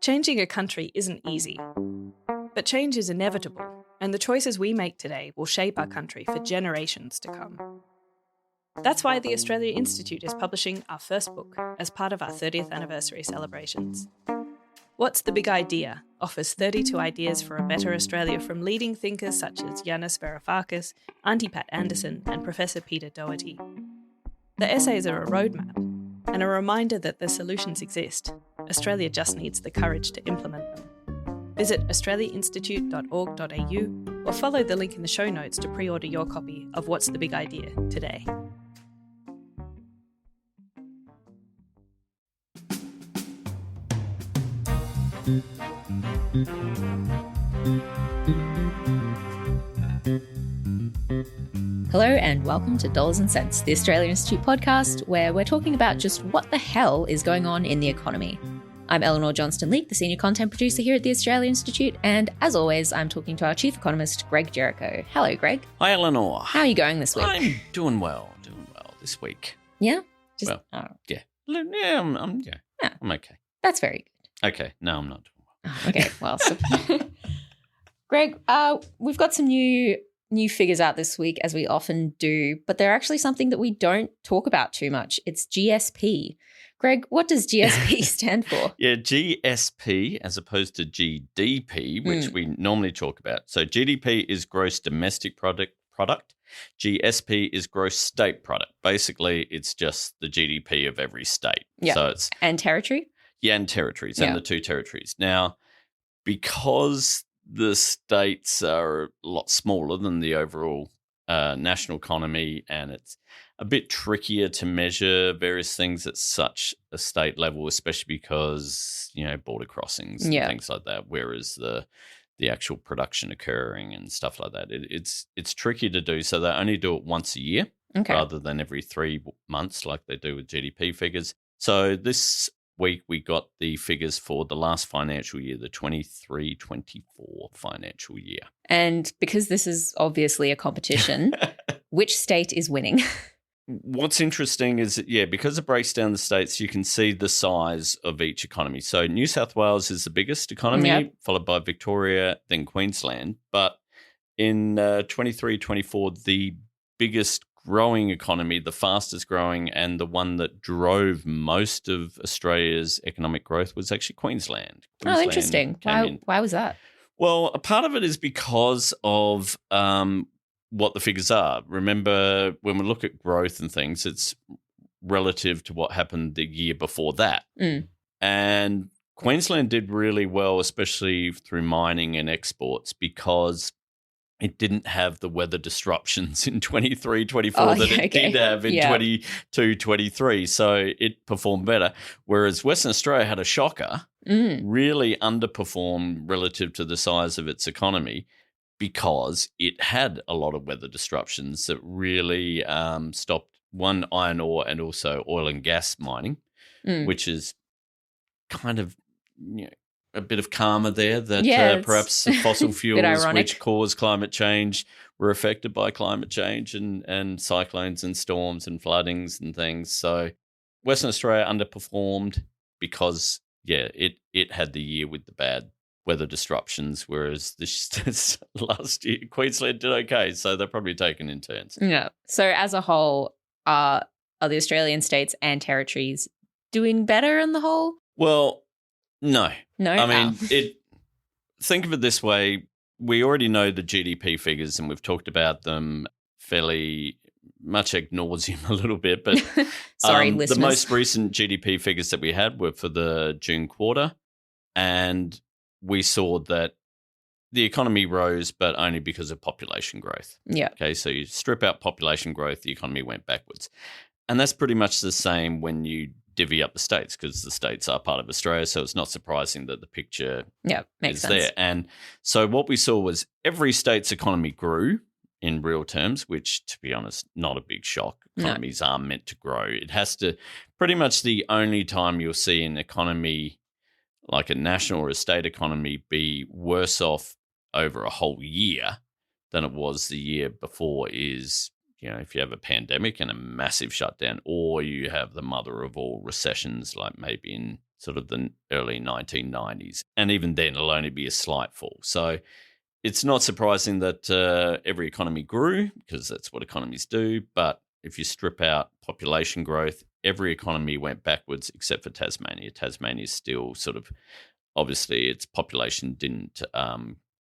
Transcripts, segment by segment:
Changing a country isn't easy, but change is inevitable, and the choices we make today will shape our country for generations to come. That's why the Australia Institute is publishing our first book as part of our 30th anniversary celebrations. What's the Big Idea offers 32 ideas for a better Australia from leading thinkers such as Yanis Varoufakis, Auntie Pat Anderson, and Professor Peter Doherty. The essays are a roadmap and a reminder that the solutions exist. Australia just needs the courage to implement them. Visit australiainstitute.org.au or follow the link in the show notes to pre-order your copy of What's the Big Idea today. Hello and welcome to Dollars and Cents, the Australia Institute podcast, where we're talking about just what the hell is going on in the economy. I'm Elinor Johnston-Leake, the senior content producer here at the Australia Institute, and as always, I'm talking to our chief economist, Greg Jericho. Hello, Greg. Hi, Elinor. How are you going this week? I'm doing well this week. Yeah? Yeah. I'm okay. That's very good. Okay, no, I'm not doing well. Okay, well, Greg, we've got some new figures out this week, as we often do, but they're actually something that we don't talk about too much. It's GSP. Greg, what does GSP stand for? Yeah, GSP as opposed to GDP, which we normally talk about. So GDP is gross domestic product. GSP is gross state product. Basically, it's just the GDP of every state. Yeah. So it's and territory? Yeah, and territories, and the two territories. Now, because the states are a lot smaller than the overall national economy, and it's a bit trickier to measure various things at such a state level, especially because, border crossings and things like that, whereas the actual production occurring and stuff like that, it's tricky to do. So they only do it once a year rather than every 3 months like they do with GDP figures. So this week we got the figures for the last financial year, the 23-24 financial year. And because this is obviously a competition, which state is winning? What's interesting is that, because it breaks down the states, you can see the size of each economy. So New South Wales is the biggest economy, followed by Victoria, then Queensland. But in 23-24, the biggest growing economy, the fastest growing, and the one that drove most of Australia's economic growth was actually Queensland. Oh, interesting. Why was that? Well, a part of it is because of what the figures are. Remember, when we look at growth and things, it's relative to what happened the year before that. And Queensland did really well, especially through mining and exports, because it didn't have the weather disruptions in 23-24 it did have in 22-23. So it performed better. Whereas Western Australia had a shocker, really underperformed relative to the size of its economy because it had a lot of weather disruptions that really stopped, one, iron ore and also oil and gas mining, which is kind of, a bit of karma there that perhaps fossil fuels, which cause climate change, were affected by climate change and cyclones and storms and floodings and things. So Western Australia underperformed because, it had the year with the bad weather disruptions, whereas this last year Queensland did okay. So they're probably taken in turns. Yeah. So as a whole, are the Australian states and territories doing better on the whole? Well, no. I mean, think of it this way. We already know the GDP figures and we've talked about them fairly much ad nauseum a little bit. But sorry, listeners. The most recent GDP figures that we had were for the June quarter, and we saw that the economy rose, but only because of population growth. Yeah. Okay, so you strip out population growth, the economy went backwards. And that's pretty much the same when you divvy up the states, because the states are part of Australia, so it's not surprising that the picture makes is sense. there. And so what we saw was every state's economy grew in real terms, which, to be honest, not a big shock. Economies are meant to grow. It has to – pretty much the only time you'll see an economy like a national or a state economy be worse off over a whole year than it was the year before is, if you have a pandemic and a massive shutdown, or you have the mother of all recessions, like maybe in sort of the early 1990s. And even then, it'll only be a slight fall. So it's not surprising that every economy grew, because that's what economies do. But if you strip out population growth, every economy went backwards except for Tasmania. Tasmania is still sort of, obviously, its population didn't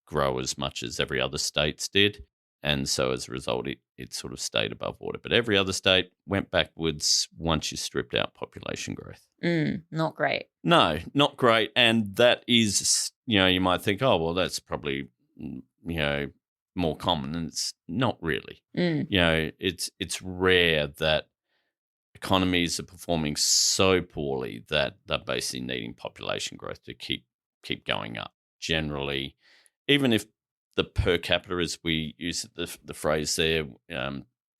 grow as much as every other states did. And so as a result, it sort of stayed above water. But every other state went backwards once you stripped out population growth. Not great. No, not great. And that is, you might think, oh, well, that's probably, more common. And it's not really. It's rare that economies are performing so poorly that they're basically needing population growth to keep going up. Generally, even if the per capita, as we use the phrase there,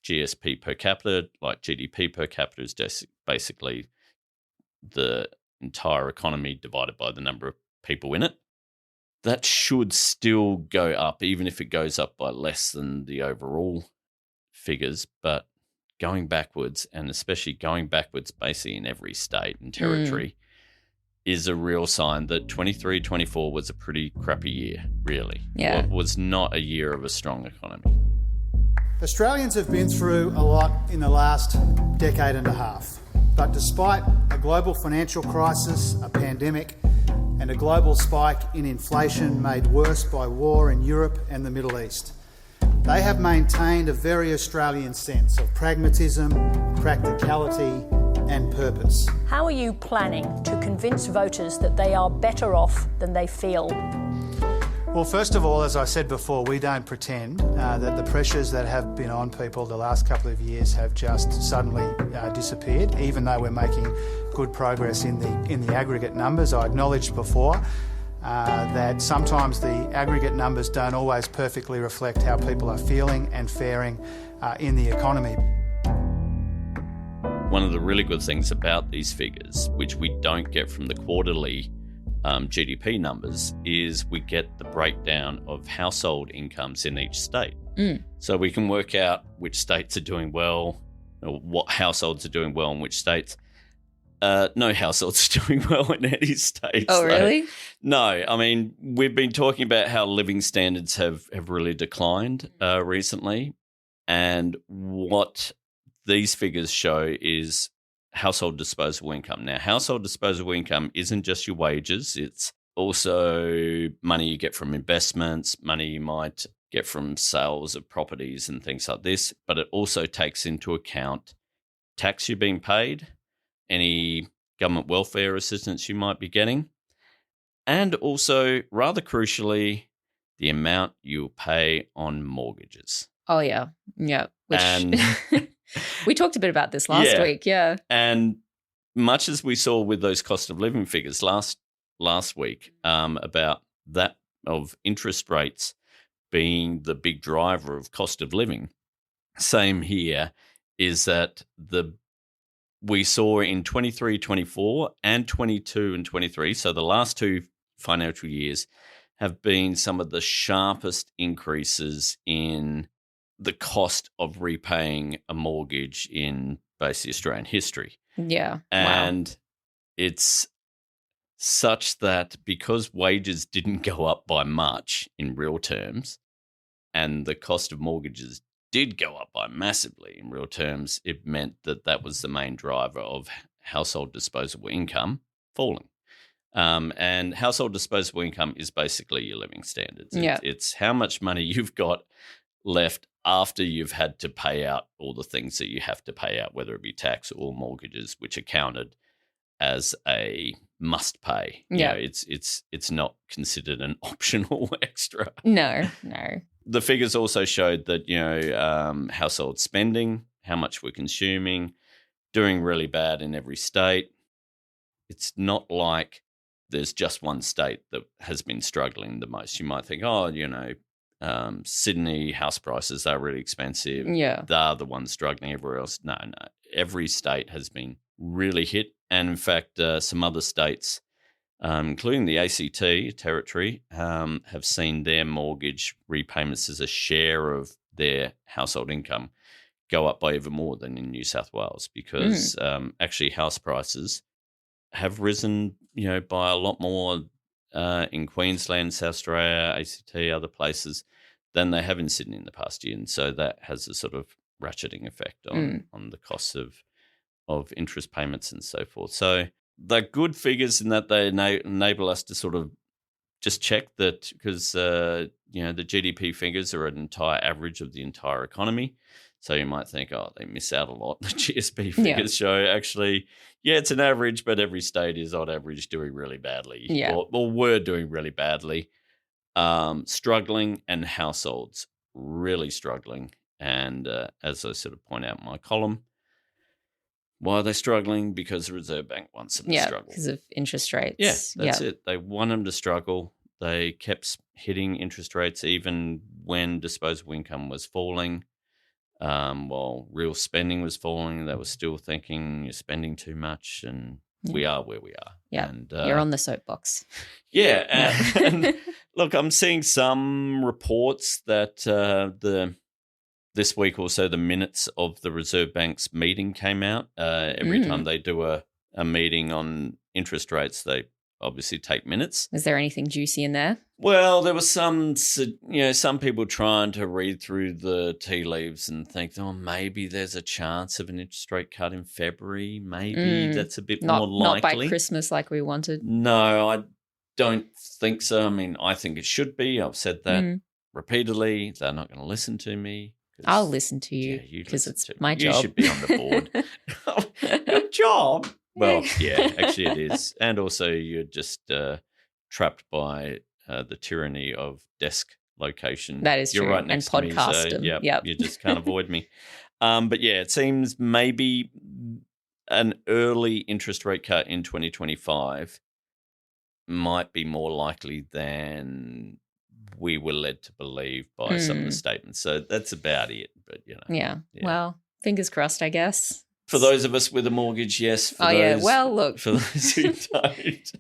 GSP per capita, like GDP per capita, is just basically the entire economy divided by the number of people in it. That should still go up, even if it goes up by less than the overall figures. But going backwards, and especially going backwards basically in every state and territory, is a real sign that 23-24 was a pretty crappy year, really. Yeah. It was not a year of a strong economy. Australians have been through a lot in the last decade and a half. But despite a global financial crisis, a pandemic, and a global spike in inflation made worse by war in Europe and the Middle East, they have maintained a very Australian sense of pragmatism, practicality, and purpose. How are you planning to convince voters that they are better off than they feel? Well, first of all, as I said before, we don't pretend that the pressures that have been on people the last couple of years have just suddenly disappeared, even though we're making good progress in the aggregate numbers. I acknowledged before that sometimes the aggregate numbers don't always perfectly reflect how people are feeling and faring in the economy. One of the really good things about these figures, which we don't get from the quarterly GDP numbers, is we get the breakdown of household incomes in each state. So we can work out which states are doing well, or what households are doing well in which states. No households are doing well in any states. Oh, really? No. I mean, we've been talking about how living standards have really declined recently. And what these figures show is household disposable income. Now, household disposable income isn't just your wages. It's also money you get from investments, money you might get from sales of properties and things like this. But it also takes into account tax you're being paid, any government welfare assistance you might be getting, and also, rather crucially, the amount you pay on mortgages. Oh, yeah. Yeah. Which And we talked a bit about this last week. Yeah. And much as we saw with those cost of living figures last week, about that of interest rates being the big driver of cost of living, same here is that we saw in 23-24 and 22 and 23, so the last two financial years have been some of the sharpest increases in the cost of repaying a mortgage in basically Australian history. Yeah. And it's such that because wages didn't go up by much in real terms, and the cost of mortgages did go up by massively in real terms, it meant that was the main driver of household disposable income falling. And household disposable income is basically your living standards. It's how much money you've got left after you've had to pay out all the things that you have to pay out, whether it be tax or mortgages, which are counted as a must pay. Yeah. It's not considered an optional extra. No. The figures also showed that, household spending, how much we're consuming, doing really bad in every state. It's not like there's just one state that has been struggling the most. You might think, Sydney house prices are really expensive. Yeah. They're the ones struggling. Everywhere else, no. Every state has been really hit. And in fact, some other states, including the ACT territory, have seen their mortgage repayments as a share of their household income go up by even more than in New South Wales because actually house prices have risen, by a lot more in Queensland, South Australia, ACT, other places than they have in Sydney in the past year. And so that has a sort of ratcheting effect on the costs of interest payments and so forth. So they're good figures in that they enable us to sort of just check that because, the GDP figures are an entire average of the entire economy. So you might think, they miss out a lot. The GSP figures show actually, it's an average, but every state is on average doing really badly. Or were doing really badly. Struggling, and households really struggling. And as I sort of point out in my column, why are they struggling? Because the Reserve Bank wants them to struggle. Because of interest rates. Yeah, that's it. They want them to struggle. They kept hitting interest rates even when disposable income was falling. While real spending was falling, they were still thinking you're spending too much, and we are where we are. Yeah, and, you're on the soapbox. Yeah, and look, I'm seeing some reports that this week also the minutes of the Reserve Bank's meeting came out. Every time they do a meeting on interest rates, they obviously take minutes. Is there anything juicy in there? Well, there was some people trying to read through the tea leaves and think, maybe there's a chance of an interest rate cut in February. Maybe that's a bit more likely. Not by Christmas like we wanted. No, I don't think so. I mean, I think it should be. I've said that repeatedly. They're not going to listen to me. I'll listen to you because it's my job. You should be on the board. Your job? Well, yeah, actually it is. And also you're just trapped by the tyranny of desk location. That is You're true. right next and to podcast. me. So, you just can't avoid me. But yeah, it seems maybe an early interest rate cut in 2025 might be more likely than we were led to believe by some of the statements. So that's about it. But, Yeah. Well, fingers crossed, I guess. For those of us with a mortgage, yes. For Well, look. For those who don't.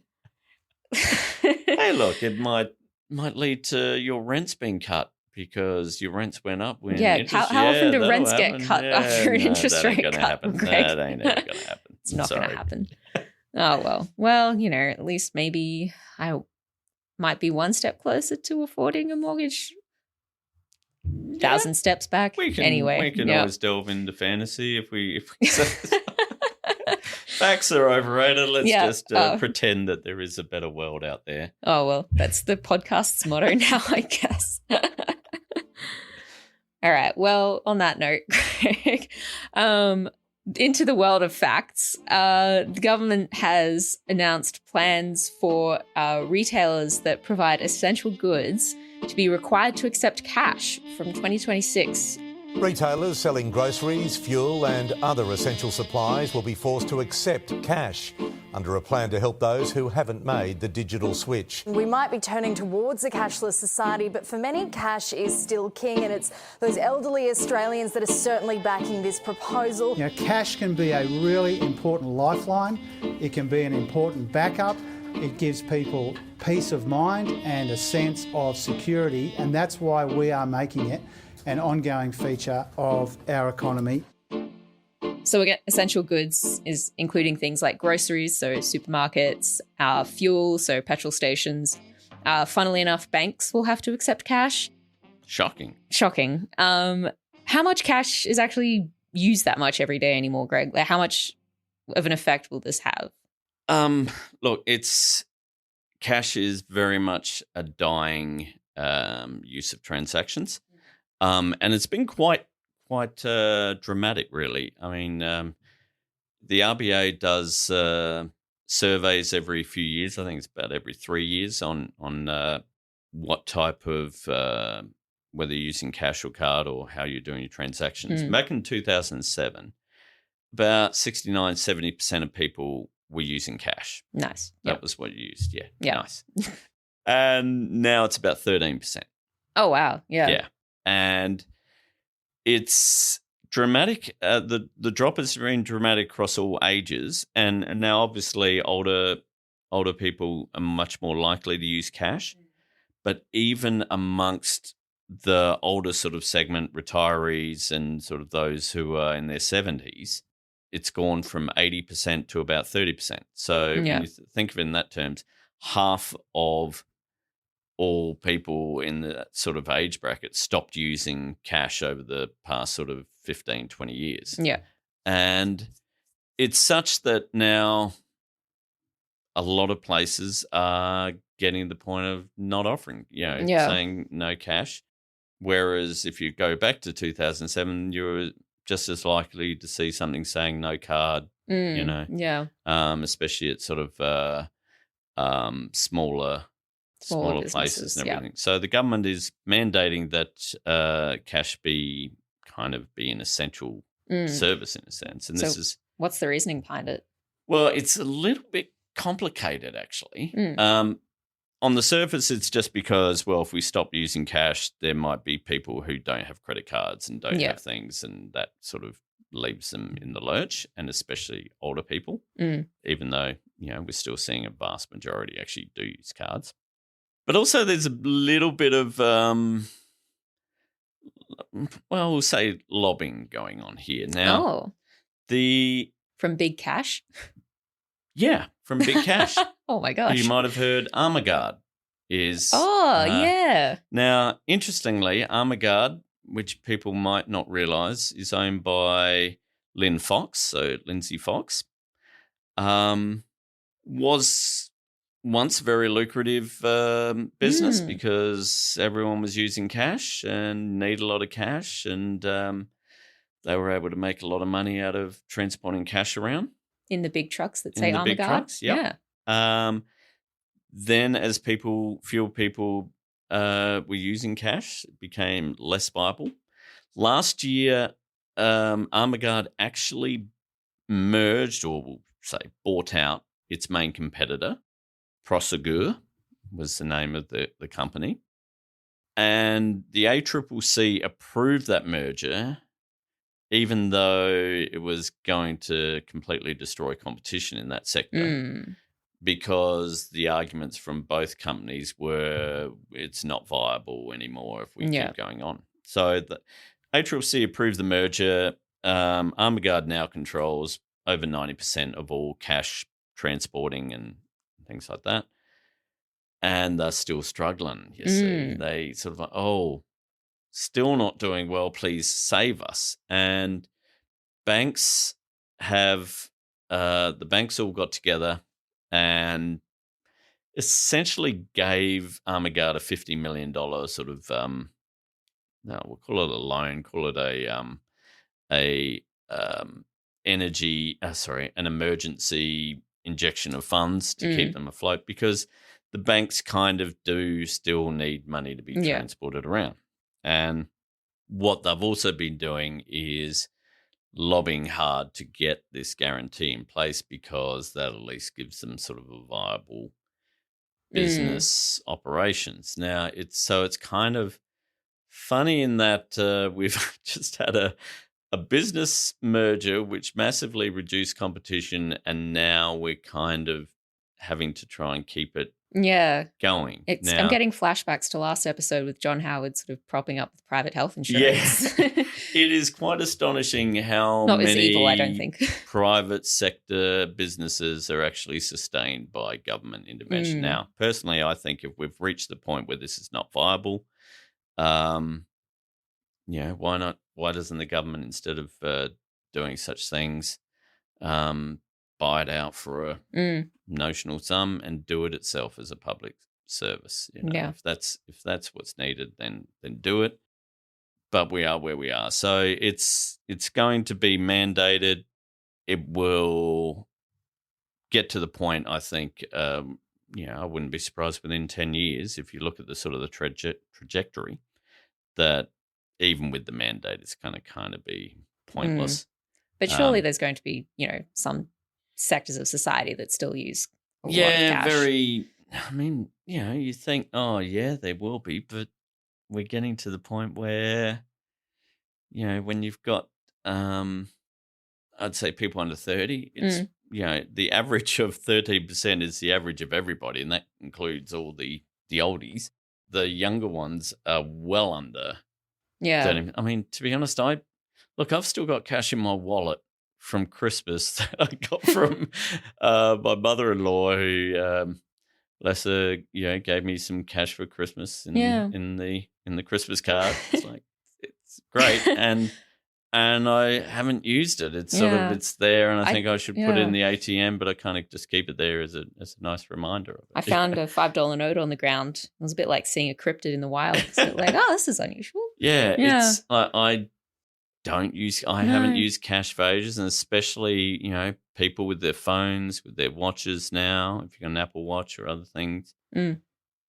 Hey, look, it might lead to your rents being cut because your rents went up. When how often do rents get cut after an interest rate cut? Happen. That ain't ever going to happen. It's not going to happen. Oh, well. Well, at least maybe I might be one step closer to affording a mortgage. 1,000 steps back. We can always delve into fantasy if we facts are overrated. Let's just pretend that there is a better world out there. Oh, well, that's the podcast's motto now, I guess. All right. Well, on that note, Greg, into the world of facts, the government has announced plans for retailers that provide essential goods to be required to accept cash from 2026. Retailers selling groceries, fuel and other essential supplies will be forced to accept cash under a plan to help those who haven't made the digital switch. We might be turning towards a cashless society, but for many, cash is still king, and it's those elderly Australians that are certainly backing this proposal. Cash can be a really important lifeline. It can be an important backup. It gives people peace of mind and a sense of security, and that's why we are making it an ongoing feature of our economy. So again, essential goods is including things like groceries, so supermarkets, fuel, so petrol stations. Funnily enough, banks will have to accept cash. Shocking. How much cash is actually used that much every day anymore, Greg? Like, how much of an effect will this have? Look, cash is very much a dying use of transactions. And it's been quite dramatic, really. I mean, the RBA does surveys every few years. I think it's about every 3 years on what type of whether you're using cash or card or how you're doing your transactions. Back in 2007, about 69-70% of people were using cash. Nice. That was what you used. Yeah. Nice. Yeah. And now it's about 13%. Oh, wow. Yeah. Yeah. And it's dramatic. The drop has been dramatic across all ages. And now, obviously, older people are much more likely to use cash. But even amongst the older sort of segment, retirees and sort of those who are in their 70s, it's gone from 80% to about 30%. So when you think of it in that terms, half of all people in the sort of age bracket stopped using cash over the past sort of 15, 20 years. Yeah. And it's such that now a lot of places are getting to the point of not offering, saying no cash. Whereas if you go back to 2007, you were just as likely to see something saying no card, especially at sort of smaller places and everything. So the government is mandating that cash be an essential service in a sense. And so what's the reasoning behind it? Well, it's a little bit complicated actually. On the surface, it's just because, well, if we stop using cash, there might be people who don't have credit cards and don't have things, and that sort of leaves them in the lurch, and especially older people, even though, we're still seeing a vast majority actually do use cards. But also there's a little bit of, we'll say lobbying going on here. Now, from Big Cash? Yeah, from Big Cash. Oh, my gosh. You might have heard Armaguard is... yeah. Now, interestingly, Armaguard, which people might not realise, is owned by Lynn Fox, so Lindsay Fox, was once a very lucrative business because everyone was using cash and needed a lot of cash, and they were able to make a lot of money out of transporting cash around. In the big trucks that say Armaguard? Big trucks, yep. Yeah. Then as fewer people were using cash, it became less viable. Last year, Armaguard actually merged, or we'll say bought out, its main competitor. Prosegur was the name of the company. And the ACCC approved that merger, even though it was going to completely destroy competition in that sector, because the arguments from both companies were it's not viable anymore if we keep going on. So the ACCC approved the merger. Armaguard now controls over 90% of all cash transporting and things like that. And they're still struggling, you see. They sort of still not doing well, please save us. And banks have, the banks all got together and essentially gave Armaguard a $50 million sort of, we'll call it a loan, call it an emergency injection of funds to keep them afloat, because the banks kind of do still need money to be transported around. And what they've also been doing is lobbying hard to get this guarantee in place, because that at least gives them sort of a viable business operations. Now, it's kind of funny in that we've just had a business merger which massively reduced competition, and now we're kind of having to try and keep it going. I'm getting flashbacks to last episode with John Howard sort of propping up with private health insurance. Yeah. It is quite astonishing how Not many as evil, I don't think. private sector businesses are actually sustained by government intervention. Now, personally, I think if we've reached the point where this is not viable, why not? Why doesn't the government, instead of doing such things, buy it out for a notional sum and do it itself as a public service? If that's what's needed, then do it. But we are where we are, so it's going to be mandated. It will get to the point, I think. I wouldn't be surprised within 10 years, if you look at the sort of the trajectory, that even with the mandate, it's going to kind of be pointless. But surely there's going to be, some sectors of society that still use a lot of cash. Very. I mean, you think, there will be, but we're getting to the point where, when you've got, I'd say people under 30, it's, the average of 13% is the average of everybody, and that includes all the oldies. the younger ones are well under. Yeah. 30. I mean, to be honest, I've still got cash in my wallet from Christmas that I got from my mother-in-law, who, bless her, gave me some cash for Christmas in the Christmas card. It's like, it's great, and I haven't used it. It's sort of it's there, and I think I should put it in the ATM, but I kind of just keep it there as a nice reminder of it. I found a $5 note on the ground. It was a bit like seeing a cryptid in the wild. It's like, oh, this is unusual. Yeah. It's I haven't used cash for ages, and especially, people with their phones, with their watches now, if you've got an Apple Watch or other things,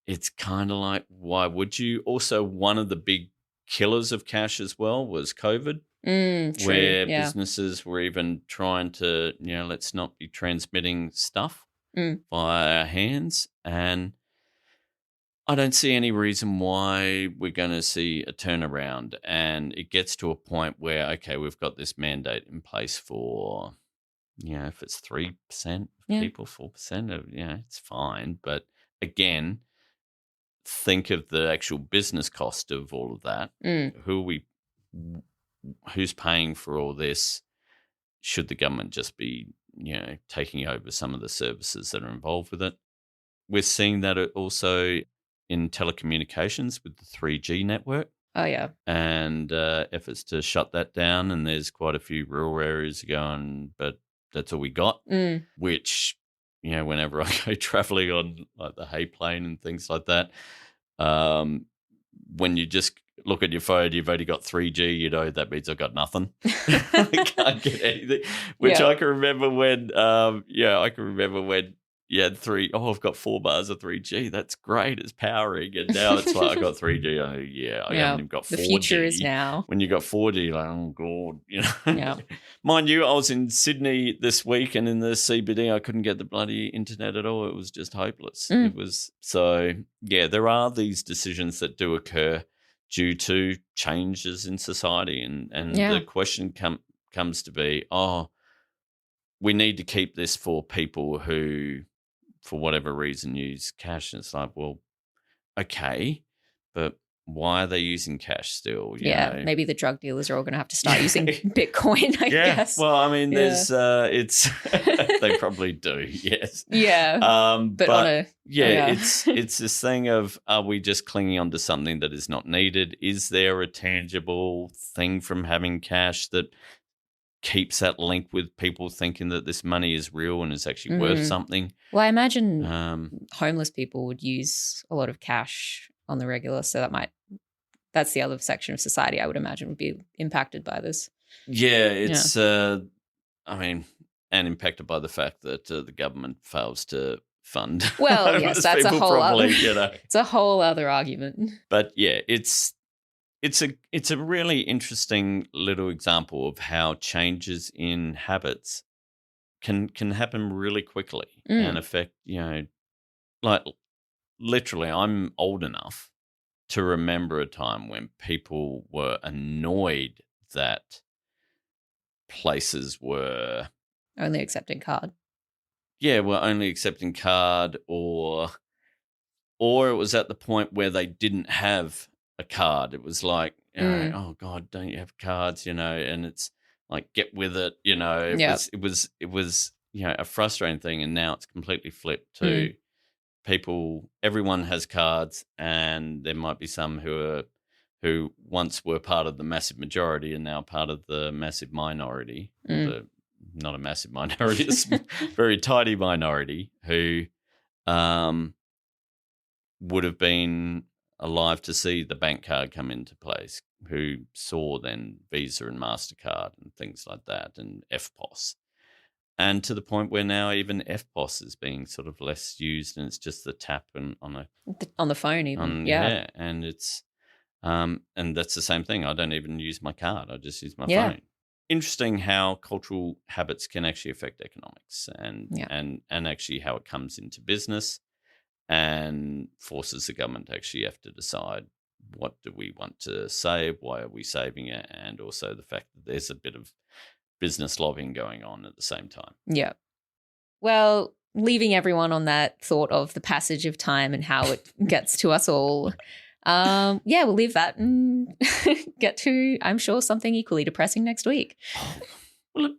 it's kind of like, why would you? Also, one of the big killers of cash as well was COVID, where businesses were even trying to, let's not be transmitting stuff via our hands. And I don't see any reason why we're going to see a turnaround. And it gets to a point where, okay, we've got this mandate in place for, if it's 3% of people, 4% of, it's fine. But again, think of the actual business cost of all of that. Who's paying for all this? Should the government just be, taking over some of the services that are involved with it? We're seeing that also in telecommunications with the 3G network. Oh, yeah. And efforts to shut that down. And there's quite a few rural areas going, but that's all we got, which, whenever I go traveling on like the hay plane and things like that, when you just look at your phone, you've only got 3G, that means I've got nothing. I can't get anything, which I can remember when, you had I've got 4 bars of 3G. That's great. It's powering. And now it's like, I got 3G. I haven't even got 4G. The future is now. When you got 4G, like, oh, God. Yeah. Mind you, I was in Sydney this week, and in the CBD, I couldn't get the bloody internet at all. It was just hopeless. It was there are these decisions that do occur due to changes in society. And the question comes to be, we need to keep this for people who, for whatever reason, use cash. And it's like, well, okay, but why are they using cash still? You know? Maybe the drug dealers are all going to have to start using Bitcoin, I guess. Well, I mean, there's, it's, they probably do, yes. Yeah. But it's this thing of, are we just clinging on to something that is not needed? Is there a tangible thing from having cash that keeps that link with people thinking that this money is real and is actually worth something? Well, I imagine homeless people would use a lot of cash on the regular, so that's the other section of society I would imagine would be impacted by this. Yeah, it's and impacted by the fact that the government fails to fund. Well, yes, that's a whole other. It's a whole other argument. But yeah, it's a really interesting little example of how changes in habits can happen really quickly and affect, like literally, I'm old enough to remember a time when people were annoyed that places were only accepting card. Yeah, were only accepting card, or it was at the point where they didn't have a card. It was like, oh God, don't you have cards? And it's like, get with it. It was a frustrating thing, and now it's completely flipped to people. Everyone has cards, and there might be some who once were part of the massive majority and now part of the massive minority. Not a massive minority, it's a very tiny minority who would have been alive to see the bank card come into place, who saw then Visa and MasterCard and things like that, and FPOS. And to the point where now even FPOS is being sort of less used, and it's just the tap on the phone even. And it's and that's the same thing. I don't even use my card. I just use my phone. Interesting how cultural habits can actually affect economics and actually how it comes into business and forces the government to actually have to decide, what do we want to save? Why are we saving it? And also the fact that there's a bit of business lobbying going on at the same time. Yeah. Well, leaving everyone on that thought of the passage of time and how it gets to us all. We'll leave that and get to, I'm sure, something equally depressing next week. Well,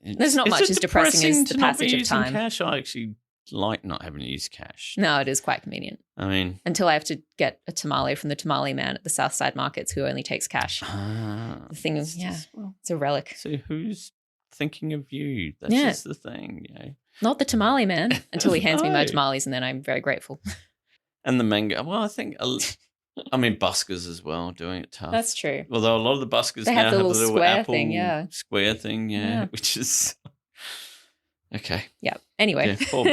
There's not much as depressing as the passage of time. Cash, I actually like not having to use cash. No, it is quite convenient. I mean, until I have to get a tamale from the tamale man at the Southside markets who only takes cash. The thing is, it's a relic. So who's thinking of you? That's just the thing, Not the tamale man until he hands me my tamales, and then I'm very grateful. And the mango. Well, I think, buskers as well, doing it tough. That's true. Although a lot of the buskers they now have the little square apple thing, square thing, which is okay. Yeah. Anyway, poor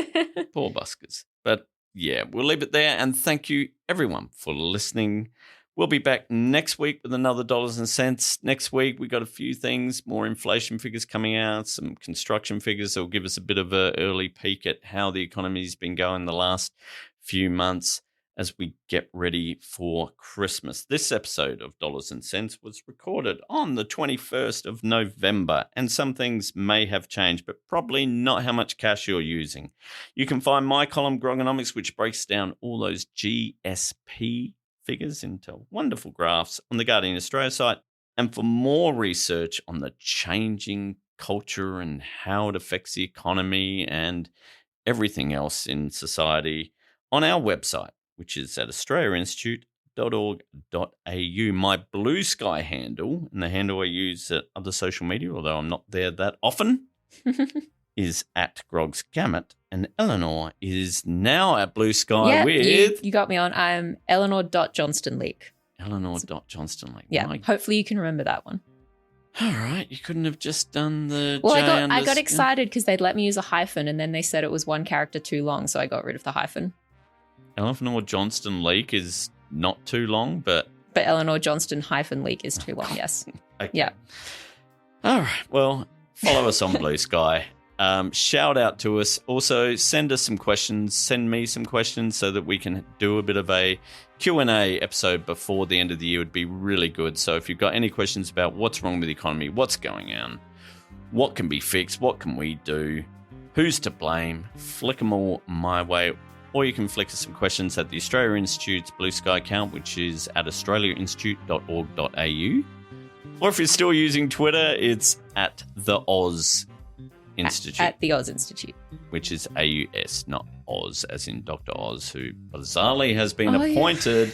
buskers. But yeah, we'll leave it there. And thank you, everyone, for listening. We'll be back next week with another Dollars and Cents. Next week, we got a few things, more inflation figures coming out, some construction figures that will give us a bit of an early peek at how the economy's been going the last few months as we get ready for Christmas. This episode of Dollars and Cents was recorded on the 21st of November, and some things may have changed, but probably not how much cash you're using. You can find my column, Grogonomics, which breaks down all those GSP figures into wonderful graphs on the Guardian Australia site. And for more research on the changing culture and how it affects the economy and everything else in society, on our website, which is at australiainstitute.org.au. My Blue Sky handle, and the handle I use at other social media, although I'm not there that often, is at Grog's Gamut. And Elinor is now at Blue Sky with... You got me on. I'm Elinor.johnstonleak. Elinor.johnstonleak. Yeah, hopefully you can remember that one. All right, you couldn't have just done the I got excited because they'd let me use a hyphen, and then they said it was one character too long, so I got rid of the hyphen. Elinor Johnston Leak is not too long, but Elinor Johnston -Leak is too long, yes. Okay. Yeah. All right, well, follow us on Blue Sky. Shout out to us. Also, send us some questions. Send me some questions so that we can do a bit of a Q&A episode before the end of the year. Would be really good. So if you've got any questions about what's wrong with the economy, what's going on, what can be fixed, what can we do, who's to blame, flick them all my way. Or you can flick us some questions at the Australia Institute's Blue Sky account, which is at australiainstitute.org.au. Or if you're still using Twitter, it's at the Oz Institute. At the Oz Institute. Which is AUS, not Oz, as in Dr. Oz, who bizarrely has been appointed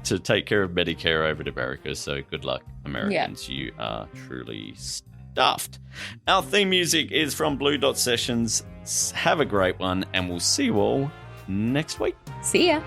to take care of Medicare over to America. So good luck, Americans. Yeah. You are truly stuffed. Our theme music is from Blue Dot Sessions. Have a great one, and we'll see you all next week. See ya.